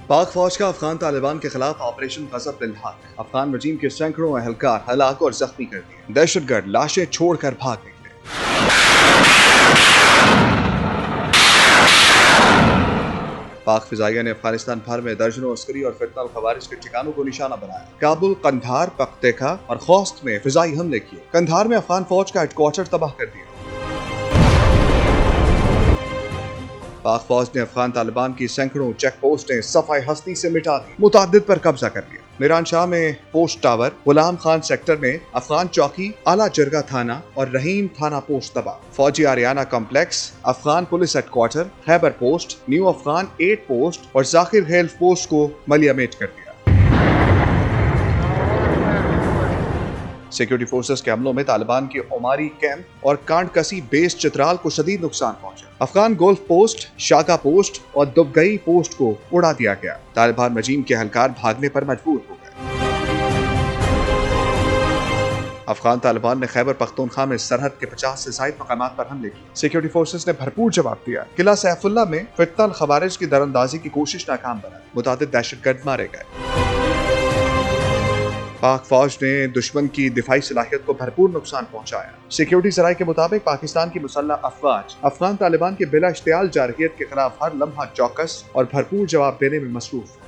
पाक फौज का अफगान तालिबान के खिलाफ ऑपरेशन गजब बिल हक। अफगान रजीम के सैकड़ों अहलकार हलाक और जख्मी कर दिए। दहशतगर्द लाशें छोड़कर भाग निकले। पाक फिजाइया ने अफगानिस्तान भर में दर्जनों अस्करी और फितनल खवारिज के ठिकानों को निशाना बनाया। काबुल, कंधार, पख्तेखा और खौस्त में फिजाई हमले किए। कंधार में अफगान फौज का हेडक्वार्टर तबाह कर दिया। पाक फौज ने अफगान तालिबान की सैकड़ों चेक पोस्टें सफाई हस्ती से मिटा दी। मुतादिद पर कब्जा कर लिया। मीरान शाह में पोस्ट टावर, गुलाम खान सेक्टर में अफगान चौकी, आला जरगा थाना और रहीम थाना पोस्ट तबाह। फौजी Ariana complex, Afghan police headquarter, Khyber post, new Afghan 8 post और जाकिर हेल्फ पोस्ट को मलियामेट कर दिया। सिक्योरिटी फोर्सेस के हमलों में तालिबान के ओमारी कैंप और कांडकसी बेस चित्राल को शदीद नुकसान पहुंचा। अफगान गोल्फ पोस्ट, शाका पोस्ट और दुबगई पोस्ट को उड़ा दिया गया। तालिबान रजीम के अहलकार भागने पर मजबूर हो गए। अफगान तालिबान ने खैबर पख्तूनख्वा में सरहद के 50 से ज्यादा मकामात पर हमले किए। सिक्योरिटी फोर्सेस ने भरपूर जवाब दिया। किला सैफुल्ला में फितनल खवारिज की दरअंदाजी की कोशिश नाकाम बना। मुतादिद दहशतगर्द मारे गए। पाक फौज ने दुश्मन की दिफाई सलाहियत को भरपूर नुकसान पहुंचाया। सिक्योरिटी सराय के मुताबिक पाकिस्तान की मुसल्लह अफवाज अफगान तालिबान के बिला इश्तियाल जारहियत के खिलाफ हर लम्हा चौकस और भरपूर जवाब देने में मसरूफ है।